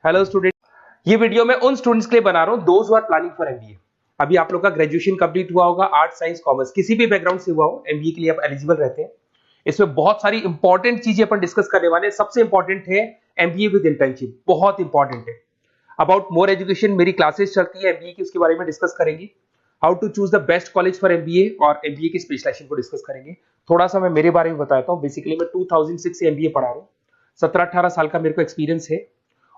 Hello student, ये video मैं उन स्टूडेंट्स के लिए बना रहा हूँ those who are planning for MBA. अभी आप लोग का ग्रेजुएशन कंप्लीट हुआ होगा, आर्ट साइंस कॉमर्स किसी भी बैकग्राउंड से हुआ हो, एमबीए के लिए आप एलिजिबल रहते हैं। इसमें बहुत सारी इंपॉर्टेंट चीजें अपन डिस्कस करने वाले हैं। सबसे इंपॉर्टेंट है एमबीए विद इंटर्नशिप, बहुत इंपॉर्टेंट है। अबाउट मोर एजुकेशन मेरी क्लासेस चलती है एमबीए की, उसके बारे में डिस्कस करेंगे। How to choose the best college for MBA और एमबीए की स्पेशलाइजेशन को डिस्कस करेंगे। थोड़ा सा मैं मेरे बारे में बताता हूँ। बेसिकली मैं 2006 से एमबीए पढ़ा रहा हूँ। 17-18 साल का मेरे को एक्सपीरियंस है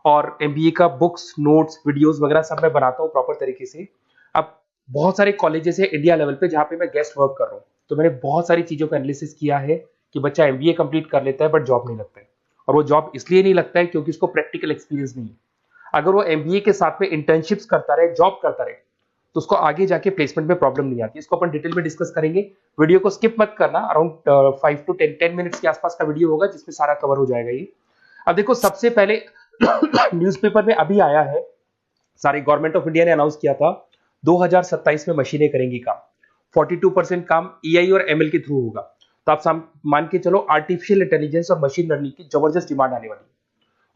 और एमबीए का बुक्स, नोट्स, वीडियोस वगैरह सब मैं बनाता हूँ प्रॉपर तरीके से। अब बहुत सारे कॉलेजेस है इंडिया लेवल पे जहाँ पे मैं गेस्ट वर्क कर रहा हूँ, तो मैंने बहुत सारी चीजों का एनालिसिस किया है कि बच्चा एमबीए कंप्लीट कर लेता है बट जॉब नहीं लगता है। और वो जॉब इसलिए नहीं लगता है क्योंकि उसको प्रैक्टिकल एक्सपीरियंस नहीं है। अगर वो एमबीए के साथ में इंटर्नशिप्स करता रहे, जॉब करता रहे, तो उसको आगे जाके प्लेसमेंट में प्रॉब्लम नहीं आती। इसको अपन डिटेल में डिस्कस करेंगे। वीडियो को स्किप मत करना। अराउंड 5 to 10 मिनट्स के आसपास का वीडियो होगा जिसमें सारा कवर हो जाएगा ये। अब देखो, सबसे पहले न्यूज़पेपर में अभी आया है, सारी गवर्नमेंट ऑफ इंडिया ने अनाउंस किया था 2027 में मशीनें करेंगी काम। 42% काम एआई और एमएल के थ्रू होगा। तो आप मान के चलो आर्टिफिशियल इंटेलिजेंस और मशीन लर्निंग की जबरदस्त डिमांड आने वाली है।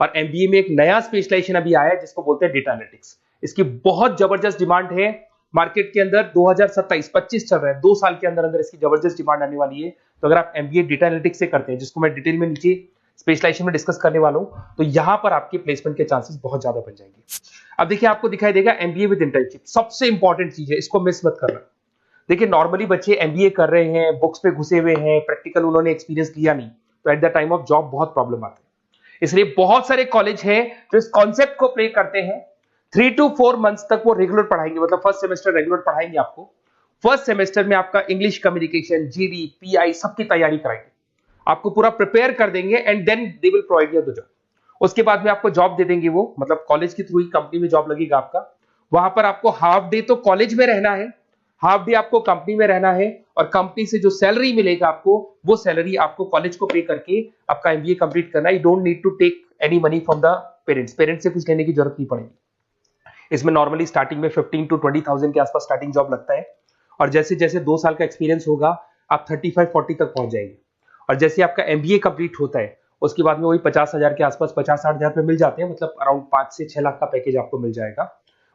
और एमबीए में एक नया स्पेशलाइजेशन अभी आया है जिसको बोलते हैं डेटा एनालिटिक्स। इसकी बहुत जबरदस्त डिमांड है मार्केट के अंदर। 2027-25 चल रहा है, 2 साल के अंदर अंदर इसकी जबरदस्त डिमांड आने वाली है। तो अगर आप एमबीए डेटा एनालिटिक्स से करते हैं, जिसको मैं डिटेल में नीचे स्पेशलाइजेशन में डिस्कस करने वाला हूं, तो यहां पर आपके प्लेसमेंट के चांसेस बहुत ज्यादा बन जाएंगे। अब देखिए, आपको दिखाई देगा एमबीए विद इंटर्नशिप सबसे इंपॉर्टेंट चीज है, इसको मिस मत करना। देखिए, नॉर्मली बच्चे एमबीए कर रहे हैं, बुक्स पे घुसे हुए हैं, प्रैक्टिकल उन्होंने एक्सपीरियंस लिया नहीं, तो at the time of job बहुत प्रॉब्लम आती है। इसलिए बहुत सारे कॉलेज हैं जो इस कॉन्सेप्ट को प्ले करते हैं। 3 to 4 मंथ्स तक वो रेगुलर पढ़ाएंगे, मतलब फर्स्ट सेमेस्टर रेगुलर पढ़ाएंगे आपको। फर्स्ट सेमेस्टर में आपका इंग्लिश कम्युनिकेशन, जीडी, पीआई सबकी तैयारी कराएंगे, आपको पूरा प्रिपेयर कर देंगे and then they will provide you the job. उसके बाद में आपको जॉब दे देंगे वो, मतलब कॉलेज के थ्रू ही कंपनी में जॉब लगेगा आपका। वहां पर आपको हाफ डे तो कॉलेज में रहना है, हाफ डे आपको कंपनी में रहना है, और कंपनी से जो सैलरी मिलेगा आपको, वो सैलरी आपको कॉलेज को पे करके आपका एमबीए कंप्लीट करना है। You don't need to take any money from the parents से कुछ लेने की जरूरत नहीं पड़ेगी। इसमें नॉर्मली स्टार्टिंग में 15 to 20,000 के आसपास स्टार्टिंग जॉब लगता है, और जैसे जैसे 2 साल का एक्सपीरियंस होगा आप 35-40 तक पहुंच जाएंगे। और जैसे आपका एमबीए कंप्लीट होता है उसके बाद में वही 50,000 के आसपास, 50-60,000 पे मिल जाते हैं, मतलब अराउंड 5 से 6 लाख का पैकेज आपको मिल जाएगा।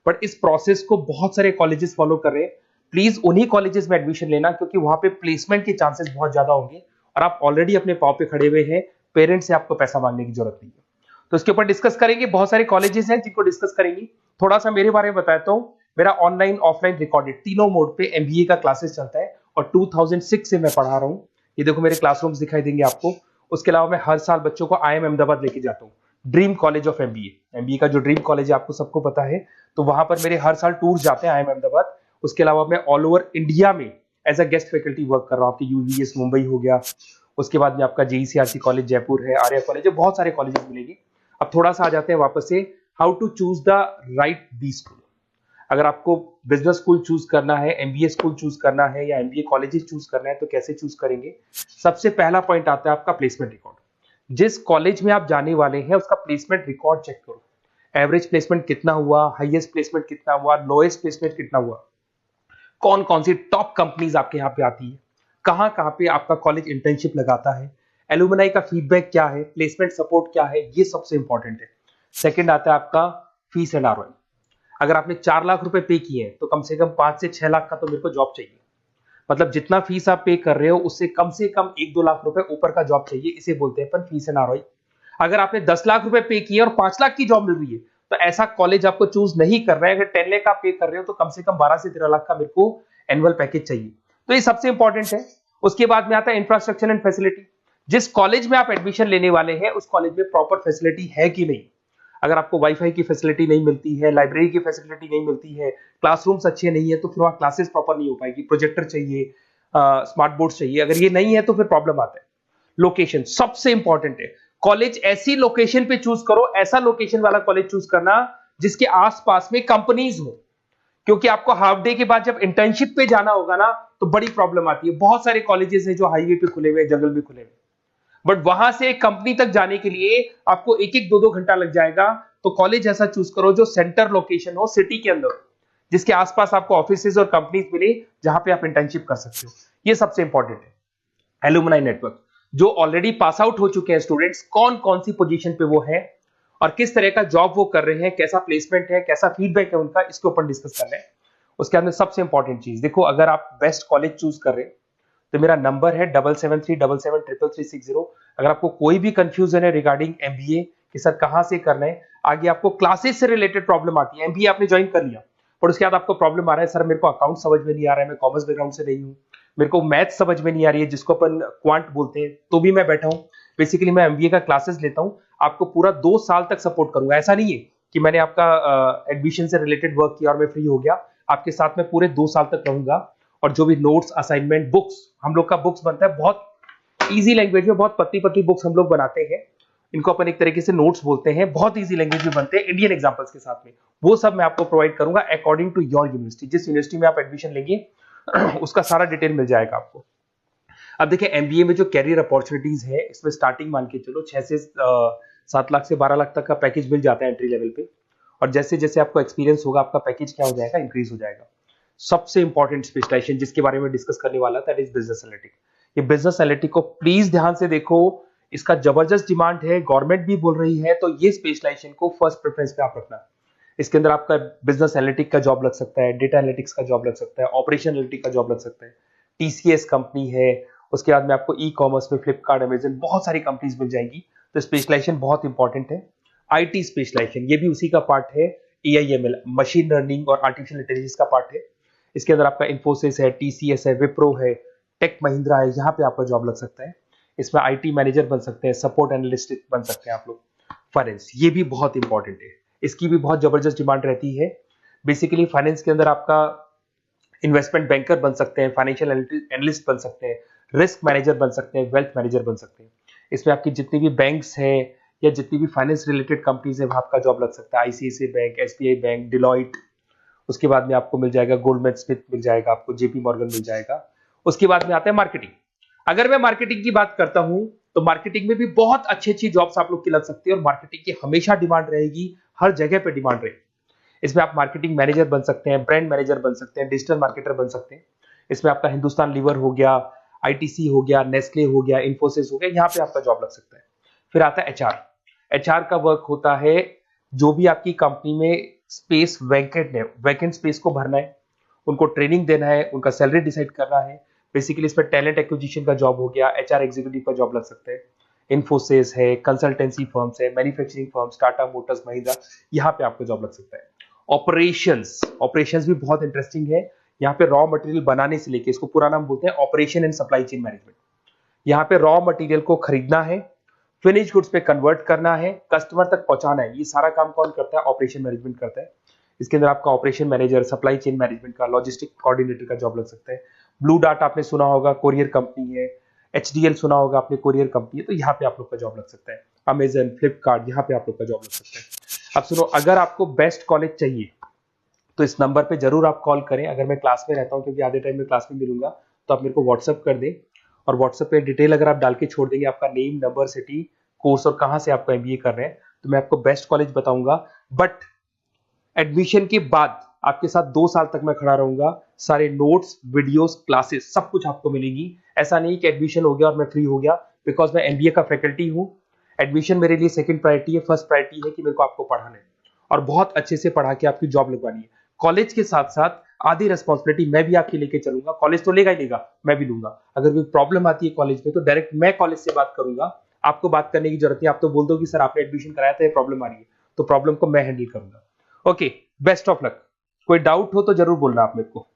बट इस प्रोसेस को बहुत सारे कॉलेजेस फॉलो कर रहे हैं। प्लीज उन्हीं कॉलेजेस में एडमिशन लेना, क्योंकि वहां पे प्लेसमेंट के चांसेस बहुत ज्यादा होंगे और आप ऑलरेडी अपने पांव पे खड़े हुए हैं, पेरेंट्स से आपको पैसा मांगने की जरूरत नहीं है। तो इसके ऊपर डिस्कस करेंगे। बहुत सारे कॉलेजेस हैं जिनको डिस्कस करेंगे। थोड़ा सा मेरे बारे में बताता हूँ। मेरा ऑनलाइन, ऑफलाइन, रिकॉर्डेड तीनों मोड पे एमबीए का क्लासेस चलता है और 2006 से मैं पढ़ा रहा हूँ। ये देखो, मेरे क्लासरूम्स दिखाई देंगे आपको। उसके अलावा मैं हर साल बच्चों को आईएम अहमदाबाद लेके जाता हूँ, dream college of MBA. MBA का जो ड्रीम कॉलेज है आपको सबको पता है, तो वहां पर मेरे हर साल टूर जाते हैं आईएम अहमदाबाद। उसके अलावा मैं ऑल ओवर इंडिया में as a guest faculty work कर रहा हूँ। आपके यूवीएस मुंबई हो गया, उसके बाद में आपका जेईसीआरसी कॉलेज जयपुर है, आर्या कॉलेज है, बहुत सारे कॉलेजेस मिलेंगे। अब थोड़ा सा आ जाते हैं वापस से, how to choose the right B school. अगर आपको बिजनेस स्कूल चूज करना है, एमबीए स्कूल चूज करना है, या एमबीए कॉलेजेस चूज करना है, तो कैसे चूज करेंगे? सबसे पहला पॉइंट आता है आपका प्लेसमेंट रिकॉर्ड। जिस कॉलेज में आप जाने वाले हैं उसका प्लेसमेंट रिकॉर्ड चेक करो। एवरेज प्लेसमेंट कितना हुआ, हाईएस्ट प्लेसमेंट कितना हुआ, लोएस्ट प्लेसमेंट कितना हुआ, कौन कौन सी टॉप कंपनीज आपके यहाँ पे आती है, कहाँ कहाँ पे आपका कॉलेज इंटर्नशिप लगाता है, एलुमनाई का फीडबैक क्या है, प्लेसमेंट सपोर्ट क्या है, ये सबसे इंपॉर्टेंट है। सेकंड आता है आपका फीस एंड आरओआई। अगर आपने 4 लाख रुपए पे किए हैं तो कम से कम 5 से 6 लाख का तो मेरे को जॉब चाहिए। मतलब जितना फीस आप पे कर रहे हो उससे कम से कम 1-2 लाख रुपए ऊपर का जॉब चाहिए, इसे बोलते हैं अपन फीस एंड आरओआई। अगर आपने 10 लाख रुपए पे किए और 5 लाख की जॉब मिल रही है, तो ऐसा कॉलेज आपको चूज नहीं कर रहा है। अगर 10 लाख आप पे कर रहे हो तो कम से कम 12 से 13 लाख का मेरे को एनुअल पैकेज चाहिए। तो ये सबसे इंपॉर्टेंट है। उसके बाद में आता है इंफ्रास्ट्रक्चर एंड फैसिलिटी। जिस कॉलेज में आप एडमिशन लेने वाले हैं उस कॉलेज में प्रॉपर फैसिलिटी है कि नहीं। अगर आपको वाईफाई की फैसिलिटी नहीं मिलती है, लाइब्रेरी की फैसिलिटी नहीं मिलती है, क्लासरूम्स अच्छे नहीं है, तो फिर वहां क्लासेस प्रॉपर नहीं हो पाएगी। प्रोजेक्टर चाहिए, स्मार्ट बोर्ड चाहिए। अगर ये नहीं है तो फिर प्रॉब्लम आता है। लोकेशन सबसे इंपॉर्टेंट है। कॉलेज ऐसी लोकेशन पे चूज करो, ऐसा लोकेशन वाला कॉलेज चूज करना जिसके आसपास में कंपनीज हो, क्योंकि आपको हाफ डे के बाद जब इंटर्नशिप पे जाना होगा ना, तो बड़ी प्रॉब्लम आती है। बहुत सारे कॉलेजेस हैं जो हाईवे पे खुले हुए, जंगल में खुले हुए, बट वहां से कंपनी तक जाने के लिए आपको 1-1, 2-2 घंटा लग जाएगा। तो कॉलेज ऐसा चूज करो जो सेंटर लोकेशन हो, सिटी के अंदर, जिसके आसपास आपको ऑफिसेज और कंपनीज मिले जहां पे आप इंटर्नशिप कर सकते हो। ये सबसे इंपॉर्टेंट है। एलुमनाई नेटवर्क, जो ऑलरेडी पास आउट हो चुके हैं स्टूडेंट्स, कौन कौन सी पोजीशन पे वो है और किस तरह का जॉब वो कर रहे हैं, कैसा प्लेसमेंट है, कैसा फीडबैक है उनका, इसके ऊपर डिस्कस करना है। उसके अंदर सबसे इंपॉर्टेंट चीज देखो, अगर आप बेस्ट कॉलेज चूज कर रहे हैं तो मेरा नंबर है 7737733360। अगर आपको कोई भी कंफ्यूजन है रिगार्डिंग एमबीए कि सर कहां से करना है, आगे आपको क्लासेस से रिलेटेड प्रॉब्लम आती है, एमबीए आपने ज्वाइन कर लिया पर उसके बाद आपको प्रॉब्लम आ रहा है सर मेरे को अकाउंट समझ में नहीं आ रहा है, मैं कॉमर्स बैकग्राउंड से नहीं हूँ, मेरे को मैथ समझ में नहीं आ रही है जिसको अपन क्वांट बोलते हैं, तो भी मैं बैठा हूँ। बेसिकली मैं एमबीए का क्लासेस लेता हूँ, आपको पूरा 2 साल तक सपोर्ट करूंगा। ऐसा नहीं है कि मैंने आपका एडमिशन से रिलेटेड वर्क किया और मैं फ्री हो गया, आपके साथ में पूरे 2 साल तक रहूंगा। और जो भी नोट्स, असाइनमेंट, बुक्स, हम लोग का बुक्स बनता है बहुत इजी लैंग्वेज में, बहुत पतली पतली बुक्स हम लोग बनाते हैं, इनको अपन एक तरीके से नोट्स बोलते हैं, बहुत इजी लैंग्वेज में बनते हैं इंडियन एग्जांपल्स के साथ में। वो सब मैं आपको प्रोवाइड करूंगा अकॉर्डिंग टू योर यूनिवर्सिटी, जिस यूनिवर्सिटी में आप एडमिशन लेंगे उसका सारा डिटेल मिल जाएगा आपको। अब देखिए एमबीए में जो कैरियर अपॉर्चुनिटीज है, इसमें स्टार्टिंग मान के चलो 6 से 7 लाख से 12 लाख तक का पैकेज मिल जाता है एंट्री लेवल पे। और जैसे जैसे आपको एक्सपीरियंस होगा आपका पैकेज क्या हो जाएगा, इंक्रीज हो जाएगा। सबसे इंपॉर्टेंट स्पेशलाइजेशन जिसके बारे में डिस्कस करने वाला था, दैट इज बिजनेस एनालिटिक। ये बिजनेस एनालिटिक को प्लीज ध्यान से देखो, इसका जबरदस्त डिमांड है, गवर्नमेंट भी बोल रही है, तो ये स्पेशलाइजेशन को फर्स्ट प्रेफरेंस पे आप रखना। इसके अंदर आपका बिजनेस एनालिटिक का जॉब लग सकता है, डेटा एनालिटिक्स का जॉब लग सकता है, ऑपरेशन एनालिटिक का जॉब लग सकता है, टीसीएस कंपनी है, उसके बाद में आपको ई कॉमर्स में फ्लिपकार्ट, अमेजन, बहुत सारी कंपनीज मिल जाएंगी। तो स्पेशलाइजेशन बहुत इंपॉर्टेंट है। आईटी स्पेशलाइजेशन ये भी उसी का पार्ट है, एआईएमएल, मशीन लर्निंग और आर्टिफिशियल इंटेलिजेंस का पार्ट है। इसके अंदर आपका इन्फोसिस है, टीसीएस है, विप्रो है, टेक महिंद्रा है, यहाँ पे आपका जॉब लग सकता है। इसमें आईटी मैनेजर बन सकते हैं, सपोर्ट एनालिस्ट बन सकते हैं आप लोग। फाइनेंस ये भी बहुत इंपॉर्टेंट है, इसकी भी बहुत जबरदस्त डिमांड रहती है। बेसिकली फाइनेंस के अंदर आपका इन्वेस्टमेंट बैंकर बन सकते हैं, फाइनेंशियल एनालिस्ट बन सकते हैं, रिस्क मैनेजर बन सकते हैं, वेल्थ मैनेजर बन सकते हैं। इसमें आपकी जितनी भी बैंक्स हैं या जितनी भी फाइनेंस रिलेटेड कंपनीज है वहां आपका जॉब लग सकता है, ICICI bank, SBI bank, Deloitte, उसके बाद में आपको मिल जाएगा गोल्डमैन स्मिथ मिल जाएगा, आपको जेपी मॉर्गन मिल जाएगा। उसके बाद में आता है मार्केटिंग। अगर मैं मार्केटिंग की बात करता हूं तो मार्केटिंग में भी बहुत अच्छी अच्छी जॉब्स आप लोग की लग सकती है, और मार्केटिंग की हमेशा डिमांड रहेगी, हर जगह पे डिमांड रहेगी। इसमें आप मार्केटिंग मैनेजर बन सकते हैं, ब्रांड मैनेजर बन सकते हैं, डिजिटल मार्केटर बन सकते हैं। इसमें आपका हिंदुस्तान लीवर हो गया, आईटीसी हो गया, नेस्ले हो गया, इन्फोसिस हो गया, यहाँ पे आपका जॉब लग सकता है। फिर आता है एचआर। एचआर का वर्क होता है जो भी आपकी कंपनी में स्पेस वैकेंट है, वैकेंट स्पेस को भरना है, उनको ट्रेनिंग देना है, उनका सैलरी डिसाइड करना है। बेसिकली इसमें टैलेंट एक्विजिशन का जॉब हो गया, एचआर एग्जीक्यूटिव का जॉब लग सकता है। इन्फोसिस है, कंसल्टेंसी फर्म्स है, manufacturing firms, Tata Motors, Mahindra, यहाँ पे आपको जॉब लग सकता है। ऑपरेशंस, ऑपरेशंस भी बहुत इंटरेस्टिंग है। यहाँ पे रॉ मटेरियल बनाने से लेके, इसको पूरा नाम बोलते हैं operation and supply chain management. यहाँ पे रॉ मटेरियल को खरीदना है, फिनिश गुड्स पे कन्वर्ट करना है, कस्टमर तक पहुंचाना है, ये सारा काम कौन करता है, ऑपरेशन मैनेजमेंट करता है। इसके अंदर आपका operation manager, supply chain management का, लॉजिस्टिक कोऑर्डिनेटर का जॉब लग सकता है। ब्लू डार्ट आपने सुना होगा, कोरियर कंपनी है। एचडीएल सुना होगा आपने, कोरियर कंपनी है, तो यहाँ पे आप लोग का जॉब लग सकता है। अमेजन, फ्लिपकार्ट, यहाँ पे आप लोग का जॉब लग सकता है। अब सुनो, अगर आपको बेस्ट कॉलेज चाहिए तो इस नंबर पे जरूर आप कॉल करें। अगर मैं क्लास में रहता हूँ, क्योंकि आधे टाइम में क्लास में मिलूंगा, तो आप मेरे को व्हाट्सअप कर दें, और व्हाट्सएप पे डिटेल अगर आप डाल के छोड़ देंगे, आपका नेम, नंबर, सिटी, कोर्स और कहां से आपको एमबीए कर रहे हैं, तो मैं आपको बेस्ट कॉलेज बताऊंगा। बट एडमिशन के बाद आपके साथ 2 साल तक मैं खड़ा रहूंगा, सारे नोट्स, वीडियोस, क्लासेस सब कुछ आपको मिलेगी। ऐसा नहीं कि एडमिशन हो गया और मैं फ्री हो गया, बिकॉज मैं एमबीए का फैकल्टी हूं। एडमिशन मेरे लिए सेकंड प्रायोरिटी है, फर्स्ट प्रायोरिटी है कि मेरे को आपको पढ़ाना है और बहुत अच्छे से पढ़ा के आपकी जॉब लगवानी है। कॉलेज के साथ साथ आधी रिस्पॉन्सिबिलिटी मैं भी आपकी लेके चलूंगा, कॉलेज तो लेगा ही लेगा, मैं भी लूंगा। अगर कोई प्रॉब्लम आती है कॉलेज में तो डायरेक्ट मैं कॉलेज से बात करूंगा, आपको बात करने की जरूरत नहीं। आप तो बोल दो कि सर आपने एडमिशन कराया था, ये प्रॉब्लम आ रही है, तो प्रॉब्लम को मैं हैंडल करूंगा। Okay, best of luck. कोई डाउट हो तो जरूर बोलना आप मेरे को।